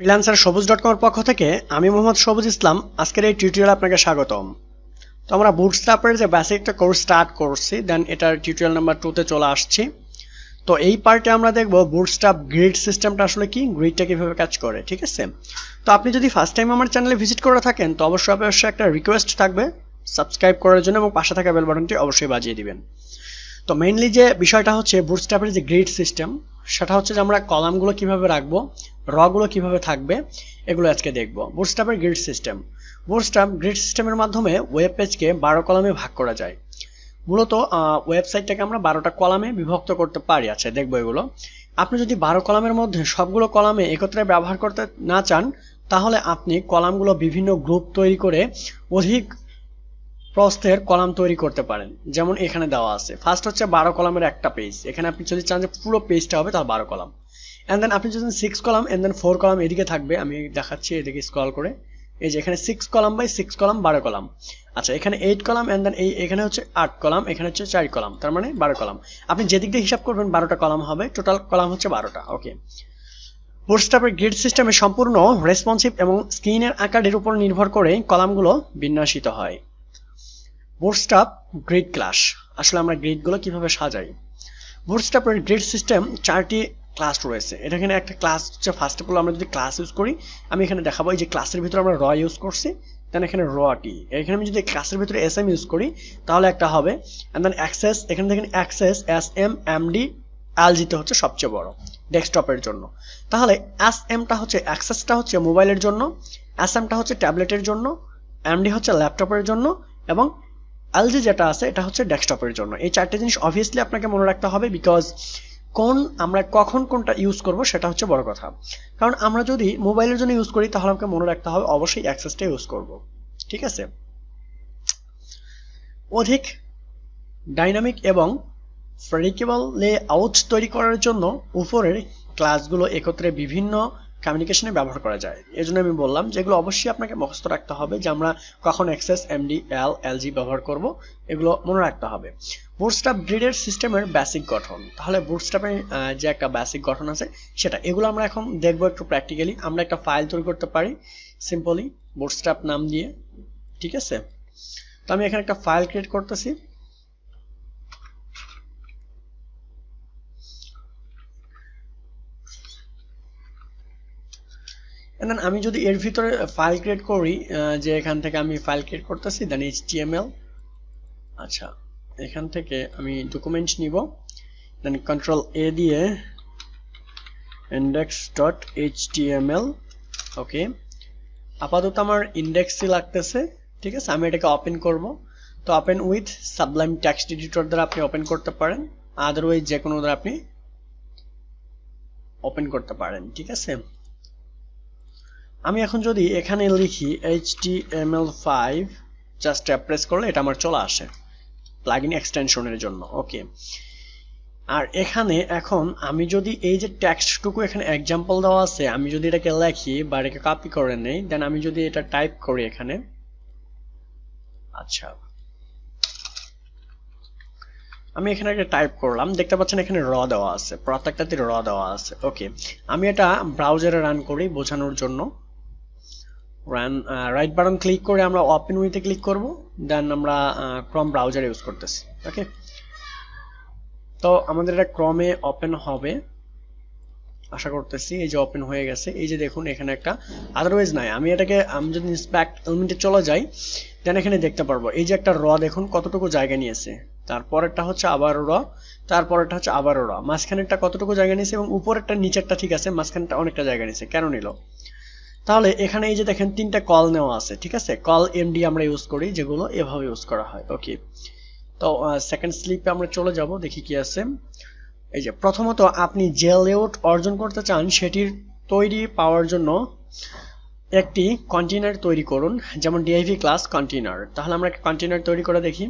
Freelancer সবুজ.com এর পক্ষ থেকে আমি মোহাম্মদ সবুজ ইসলাম আজকের এই টিউটোরিয়ালে আপনাকে স্বাগতম। তো আমরা বুটস্ট্র্যাপের যে বেসিক একটা কোর্স স্টার্ট করছি, দেন এটার টিউটোরিয়াল নাম্বার 2 তে চলে আসছি। তো এই পার্টে আমরা দেখব বুটস্ট্র্যাপ গ্রিড সিস্টেমটা আসলে কি, গ্রিডটা কিভাবে কাজ করে, ঠিক আছে? তো আপনি যদি ফার্স্ট টাইম আমার চ্যানেলে ভিজিট করে থাকেন তো অবশ্যই একটা রিকোয়েস্ট থাকবে সাবস্ক্রাইব করার জন্য এবং পাশে থাকা বেল বাটনটি অবশ্যই বাজিয়ে দিবেন। তো মেইনলি যে বিষয়টা হচ্ছে বুটস্ট্র্যাপের যে গ্রিড সিস্টেম, সেটা হচ্ছে যে আমরা কলামগুলো কিভাবে রাখবো, রগুলো কিভাবে থাকবে, এগুলো আজকে দেখব। বুটস্ট্র্যাপের গ্রিড সিস্টেম, বুটস্ট্র্যাপ গ্রিড সিস্টেমের মাধ্যমে ওয়েব পেজকে 12 কলামে ভাগ করা যায়। মূলত ওয়েবসাইটটাকে আমরা 12টা কলামে বিভক্ত করতে পারি। আচ্ছা দেখবো এগুলো। আপনি যদি 12 কলামের মধ্যে সবগুলো কলামে একত্রে ব্যবহার করতে না চান, তাহলে আপনি কলামগুলো বিভিন্ন গ্রুপ তৈরি করে অধিক প্রস্থের কলাম তৈরি করতে পারেন। যেমন এখানে দেওয়া আছে, ফার্স্ট হচ্ছে 12 কলামের একটা পেজ। এখানে আপনি যদি চান যে পুরো পেজটা হবে তাহলে 12 কলাম। এন্ড দেন আপনি যদি 6 কলাম এন্ড দেন 4 কলাম এদিকে থাকবে, আমি দেখাচ্ছি এদিকে স্ক্রল করে। এই যে এখানে 6 কলাম বাই 6 কলাম 12 কলাম। আচ্ছা এখানে 8 কলাম এন্ড দেন এখানে হচ্ছে 8 কলাম, এখানে হচ্ছে 4 কলাম, তার মানে 12 কলাম। আপনি যেদিক দিয়ে হিসাব করবেন 12টা কলাম হবে, টোটাল কলাম হচ্ছে 12টা। ওকে, বুটস্ট্র্যাপের গ্রিড সিস্টেমে সম্পূর্ণ রেসপন্সিভ এবং স্ক্রিনের আকারের উপর নির্ভর করে কলামগুলো বিন্যাসিত হয়। বুটস্ট্র্যাপ গ্রিড ক্লাস, আসলে আমরা গ্রিডগুলো কিভাবে সাজাই। বুটস্ট্র্যাপের গ্রিড সিস্টেম 4টি ক্লাস রয়েছে। এখানে একটা ক্লাস হচ্ছে, ফার্স্ট অফ অল আমরা যদি ক্লাস ইউজ করি, আমি এখানে দেখাবো এই যে ক্লাসের ভিতরে আমরা র ইউজ করছি, দেন এখানে র-টি। এখানে আমি যদি ক্লাসের ভিতরে এসএম ইউজ করি তাহলে একটা হবে। এন্ড দেন অ্যাক্সেস, এখানে দেখেন অ্যাক্সেস এসএম এমডি এলজিতে হচ্ছে সবচেয়ে বড় ডেস্কটপের জন্য। তাহলে এসএমটা হচ্ছে, অ্যাক্সেসটা হচ্ছে মোবাইলের জন্য, এসএমটা হচ্ছে ট্যাবলেটের জন্য, এমডি হচ্ছে ল্যাপটপের জন্য, এবং এলজি যেটা আছে এটা হচ্ছে ডেস্কটপের জন্য। এই 4টে জিনিস অবভিয়াসলি আপনাকে মনে রাখতে হবে, বিকজ আমরা কখন কোনটা ইউজ করব সেটা হচ্ছে বড় কথা। কারণ আমরা যদি মোবাইলের জন্য ইউজ করি তাহলে আমাকে মনে রাখতে হবে অবশ্যই অ্যাক্সেসটা ইউজ করব, ঠিক আছে? অধিক ডাইনামিক এবং প্রেডিক্টেবল লেআউট তৈরি করার জন্য উপরের ক্লাসগুলো একত্রে বিভিন্ন কমিউনিকেশনে ব্যবহার করা যায়। এজন্য আমি বললাম যেগুলো অবশ্যই আপনাকে মুখস্থ রাখতে হবে, যে আমরা কখন অ্যাক্সেস, এমডি, এলজি ব্যবহার করব, এগুলো মনে রাখতে হবে। বুটস্ট্র্যাপ গ্রিডের সিস্টেমের বেসিক গঠন, তাহলে বুটস্ট্র্যাপের যে একটা বেসিক গঠন আছে সেটা, এগুলো আমরা এখন দেখবো একটু প্র্যাকটিক্যালি। আমরা একটা ফাইল তৈরি করতে পারি সিম্পলি বুটস্ট্র্যাপ নাম দিয়ে, ঠিক আছে? তো আমি এখানে একটা ফাইল ক্রিয়েট করতেছি। দেন আমি যদি এর ভিতরে ফাইল ক্রিয়েট করি, যে এখান থেকে আমি ফাইল ক্রিয়েট করতেছি, দেন এইচটিএমএল। আচ্ছা এখান থেকে আমি ডকুমেন্ট নিব, দেন কন্ট্রোল এ দিয়ে index.html। ওকে, আপাতত আমার ইন্ডেক্সই লাগতেছে, ঠিক আছে? আমি এটাকে ওপেন করব। তো open with Sublime text editor দ্বারা আপনি ওপেন করতে পারেন, আদারওয়াইজ যে কোনো দ্বারা আপনি ওপেন করতে পারেন, ঠিক আছে? আমি এখন যদি এখানে লিখি HTML5, জাস্ট প্রেস করলে এটা আমার চলে আসে প্লাগইন এক্সটেনশনের জন্য। ওকে, আর এখানে এখন আমি যদি এই যে টেক্সটটুকু এখানে এক্সাম্পল দেওয়া আছে, আমি যদি এটাকে লিখি বা এটাকে কপি করে নেই, দেন আমি যদি এটা টাইপ করি এখানে, আচ্ছা আমি এখানে একটা টাইপ করলাম, দেখতে পাচ্ছেন এখানে র দেওয়া আছে, প্রত্যেকটাতে র দেওয়া আছে। ওকে, আমি এটা ব্রাউজারে রান করি বোঝানোর জন্য। রান, রাইট বাটন ক্লিক করে আমরা ওপেন উইথে ক্লিক করব, দেন আমরা ক্রোম ব্রাউজার ইউজ করতেছি। ওকে, তো আমাদের এটা ক্রমে ওপেন হবে আশা করতেছি। এই যে ওপেন হয়ে গেছে, এই যে দেখুন এখানে একটা, আদারওয়াইজ নাই। আমি যদি ইন্সপেক্ট এলিমেন্টে চলে যাই, দেন এখানে দেখতে পারবো এই যে একটা র দেখুন কতটুকু জায়গা নিয়েছে, তারপরেরটা হচ্ছে আবার র, তারপরেরটা হচ্ছে আবার র, মাঝখানেরটা কতটুকু জায়গা নিয়েছে, এবং উপরেরটা নিচেরটা ঠিক আছে, মাঝখানটা অনেকটা জায়গা নিয়েছে, কেন নিল? তাহলে এখানে এই যে দেখেন 3টা কল নেওয়া আছে, ঠিক আছে? কল এমডি আমরা ইউজ করি, যেগুলো এভাবে ইউজ করা হয়। ওকে, তো সেকেন্ড স্লিপে আমরা চলে যাব, দেখি কি আছে। এই যে প্রথমত আপনি যে লেআউট অর্জন করতে চান সেটির তৈরি পাওয়ার জন্য একটি কন্টেইনার তৈরি করুন, যেমন div ক্লাস কন্টেইনার। তাহলে আমরা একটা কন্টেইনার তৈরি করে দেখি।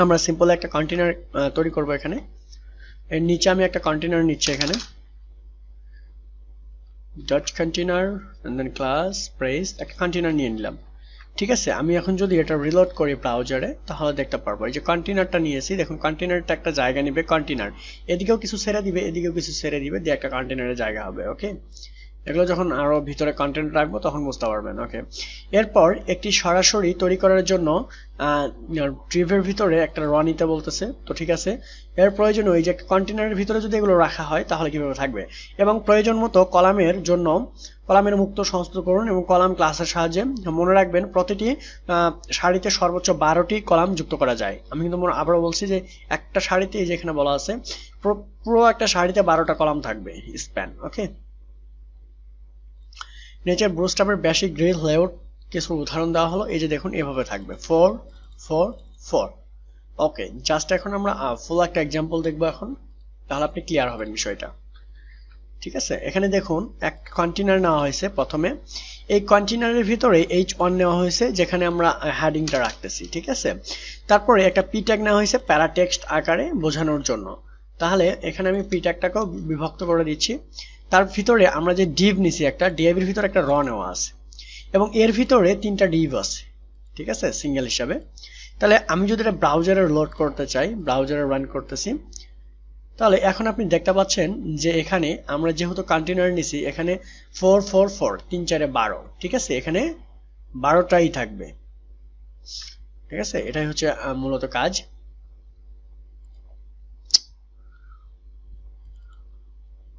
আমরা সিম্পল একটা কন্টেইনার তৈরি করব। এখানে এর নিচে আমি একটা কন্টেইনার নিচ্ছি, এখানে dot container and then class press, একটা কন্টেইনার নিয়ে নিলাম, ঠিক আছে? আমি এখন যদি এটা রিলোড করি ব্রাউজারে তাহলে দেখতে পারবো এই যে কন্টেইনারটা নিয়েছি, দেখুন কন্টেইনারটা একটা জায়গা নেবে, কন্টেইনার এদিকেও কিছু ছেড়ে দিবে, এদিকেও কিছু ছেড়ে দিবে, দিয়ে একটা কন্টেইনারের জায়গা হবে। ওকে, এগুলো যখন আরো ভিতরে কন্টেন্ট রাখবো তখন বুঝতে পারবেন। ওকে, এরপর একটি সরাসরি তৈরি করার জন্য ডিভের ভিতরে একটা র নিতে বলতেছে। তো ঠিক আছে, এর প্রয়োজন ওই যে কন্টেনারের ভিতরে যদি এগুলো রাখা হয় তাহলে কিভাবে থাকবে, এবং প্রয়োজন মতো কলামের জন্য কলামের মুক্ত সংস্থান করুন এবং কলাম ক্লাসের সাহায্যে। মনে রাখবেন প্রতিটি সারিতে সর্বোচ্চ 12টি কলাম যুক্ত করা যায়। আমি কিন্তু আবারও বলছি যে একটা সারিতে এই যে এখানে বলা আছে পুরো একটা সারিতে 12টা কলাম থাকবে স্প্যান। ওকে, নিচে বুটস্ট্র্যাপের বেসিক গ্রিড লেআউট কিছু উদাহরণ দেওয়া হলো। এই যে দেখুন এভাবে থাকবে 4 4 4। ওকে, জাস্ট এখন আমরা ফুল একটা एग्जांपल দেখব এখন, তাহলে আপনি ক্লিয়ার হবেন বিষয়টা। ঠিক আছে, এখানে দেখুন এক কন্টেইনার নেওয়া হয়েছে। প্রথমে এই কন্টেইনারের ভিতরে h1 নেওয়া হয়েছে যেখানে আমরা হেডিংটা রাখতেছি। ঠিক আছে, তারপরে একটা p ট্যাগ নেওয়া হয়েছে প্যারা টেক্সট আকারে বোঝানোর জন্য। তাহলে এখানে আমি p ট্যাগটাকেও বিভক্ত করে দিচ্ছি। তার ভিতরে আমরা যে ডিভ নিছি, একটা ডিভের ভিতরে একটা র নেওয়া আছে এবং এর ভিতরে 3টা ডিভ আছে। ঠিক আছে, সিঙ্গেল হিসাবে। তাহলে আমি যদি এটা ব্রাউজারে লোড করতে চাই, ব্রাউজারে রান করতেছি, তাহলে এখন আপনি দেখতে পাচ্ছেন যে এখানে আমরা যেহেতু কন্টেইনার নিছি এখানে 4 4 4 3 4 12। ঠিক আছে, এখানে 12টাই থাকবে। ঠিক আছে, এটাই হচ্ছে মূলত কাজ।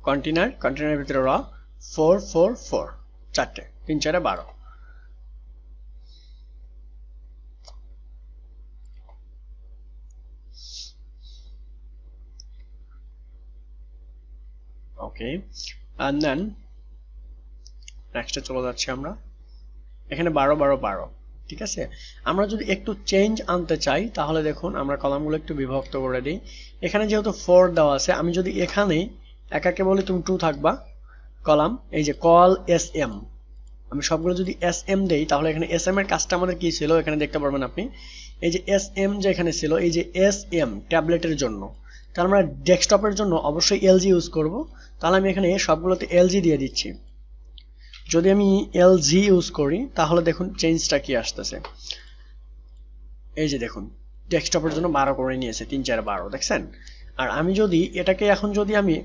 কন্টেইনারের ভিতরে র 4 4 4 চারটে 3 4 12। ওকে, and then নেক্সটে চলে যাচ্ছি আমরা। এখানে 12 12 12। ঠিক আছে, আমরা যদি একটু চেঞ্জ আনতে চাই তাহলে দেখুন আমরা কলামগুলো একটু বিভক্ত করে দিই। এখানে যেহেতু 4 দেওয়া আছে, আমি যদি এখানে একাকে বলি তুমি 2 থাকবা কলাম, এই যে কল sm, আমি সবগুলো যদি sm দেই তাহলে এখানে sm এর কাজটা আমাদের কি ছিল এখানে দেখতে পারবেন আপনি। এই যে sm যে এখানে ছিল, এই যে sm ট্যাবলেটের জন্য, তাহলে আমরা ডেস্কটপের জন্য অবশ্যই lg ইউজ করব। তাহলে আমি এখানে সবগুলোতে lg দিয়ে দিচ্ছি। যদি আমি lg ইউজ করি তাহলে দেখুন চেঞ্জটা কি আসতেছে। এই যে দেখুন ডেস্কটপের জন্য 12 করে নিয়েছে, 3 4 12 দেখছেন। আর আমি যদি এটাকে এখন যদি আমি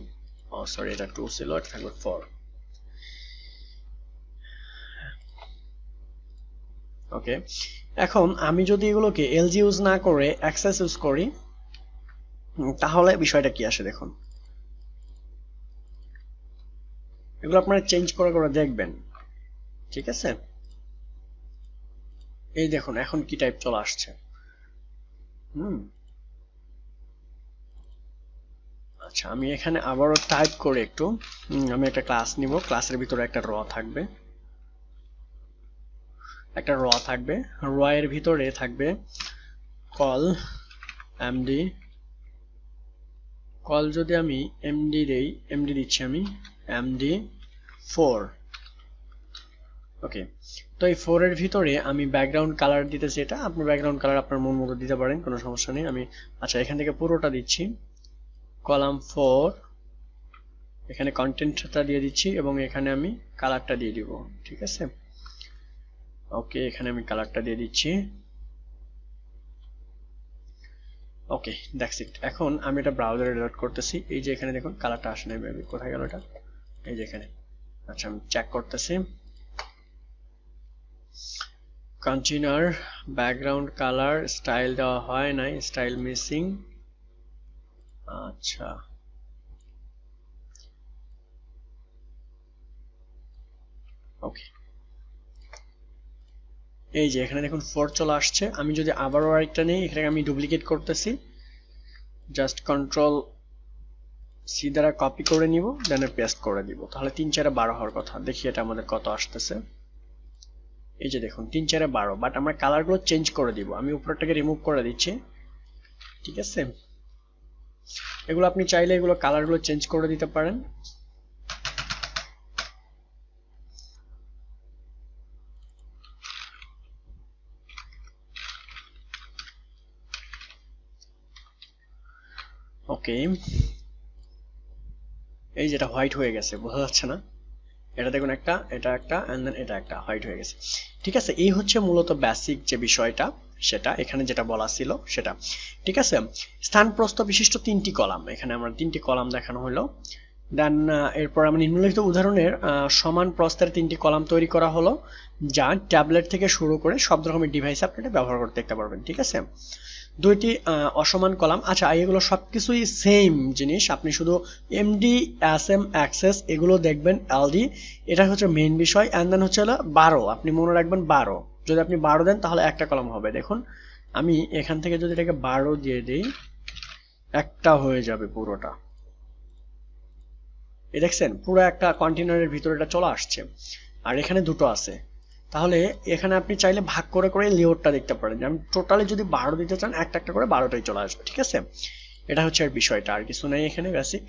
সরি এটা 2 ছিল, এটা থাকবে 4। ওকে, এখন আমি যদি এগুলোকে lg ইউজ না করে অ্যাক্সেস ইউজ করি তাহলে বিষয়টা কি আসে দেখুন। এগুলো আপনারা চেঞ্জ করে করে দেখবেন। ঠিক আছে, এই দেখুন এখন কি টাইপ চলে আসছে। আচ্ছা, আমি এখানে আবারও টাইপ করে একটু আমি একটা ক্লাস নিব, ক্লাসের ভিতরে একটা র থাকবে, র এর ভিতরে থাকবে কল md। কল যদি আমি md দেই, md দিচ্ছি আমি md4। ওকে, তো এই 4 এর ভিতরে আমি ব্যাকগ্রাউন্ড কালার দিতেছি। এটা আপনি ব্যাকগ্রাউন্ড কালার আপনার মন মতো দিতে পারেন, কোনো সমস্যা নেই। আমি আচ্ছা এখান থেকে পুরোটা দিচ্ছি, কলাম 4, এখানে কন্টেন্টটা দিয়ে দিচ্ছি এবং এখানে আমি কালারটা দিয়ে দিব। ঠিক আছে, ওকে, এখানে আমি কালারটা দিয়ে দিচ্ছি। ওকে, দ্যাটস ইট। এখন আমি এটা ব্রাউজারে লোড করতেছি। এই যে এখানে দেখুন কালারটা আসে নাই, বেবি কোথায় গেল এটা, এই যে এখানে। আচ্ছা, আমি চেক করতেছি। কন্টেইনার ব্যাকগ্রাউন্ড কালার স্টাইল দেওয়া হয় নাই, স্টাইল মিসিং। আচ্ছা, ওকে, এই যে এখানে দেখুন 4 চলে আসছে। আমি যদি আবারও আরেকটা নেই, এখানে আমি ডুপ্লিকেট করতেছি, জাস্ট কন্ট্রোল সি দ্বারা কপি করে নিব, দেন পেস্ট করে দিব। তাহলে 3 4 12 হওয়ার কথা। দেখি এটা আমাদের কত আসতেছে। এই যে দেখুন 3 4 12, বাট আমরা কালারগুলো চেঞ্জ করে দিব। আমি উপরটাকে রিমুভ করে দিচ্ছি। ঠিক আছে, এগুলো আপনি চাইলে এগুলো কালারগুলো চেঞ্জ করে দিতে পারেন। ওকে, এই যেটা হোয়াইট হয়ে গেছে, বোঝা যাচ্ছে না? এটা দেখুন একটা, এটা একটা, এন্ড দেন এটা একটা হোয়াইট হয়ে গেছে। ঠিক আছে, এই হচ্ছে মূলত বেসিক যে বিষয়টা, সেটা এখানে যেটা বলা ছিল সেটা। ঠিক আছে, স্থান প্রস্থ বিশিষ্ট 3টি কলাম, এখানে আমরা 3টি কলাম দেখানো হলো। দেন এরপর আমরা নিম্নলিখিত উদাহরণের সমান প্রস্থের 3টি কলাম তৈরি করা হলো, যা ট্যাবলেট থেকে শুরু করে সব রকমের ডিভাইসে আপনি এটা ব্যবহার করতে পারবেন। ঠিক আছে, 2টি অসমান কলাম। আচ্ছা, এগুলো সবকিছুই সেম জিনিস, আপনি শুধু এমডি এসএম অ্যাক্সেস এগুলো দেখবেন, এলডি এটা হচ্ছে মেইন বিষয়। এন্ড দেন হচ্ছে 12, আপনি মনে রাখবেন 12, যদি আপনি 12 দেন তাহলে একটা কলাম হবে। দেখুন আমি এখান থেকে যদি এটাকে 12 দিয়ে দিই, একটা হয়ে যাবে পুরোটা। এই দেখছেন পুরো একটা কন্টেনারের ভিতরে এটা চলে আসছে, আর এখানে দুটো আছে। তাহলে এখানে আপনি চাইলে ভাগ করে করে লেআউটটা দেখতে পারেন, আমি টোটালি যদি 12 দিতে চান একটা একটা করে 12টাই চলে আসবে। ঠিক আছে, এটা হচ্ছে এর বিষয়টা, আর কিছু নেই এখানে basic.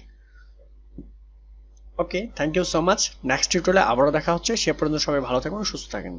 Okay, thank you so much. Next টিউটোরিয়ালে আবারও দেখা হচ্ছে, সে পর্যন্ত সবাই ভালো থাকুন, সুস্থ থাকেন।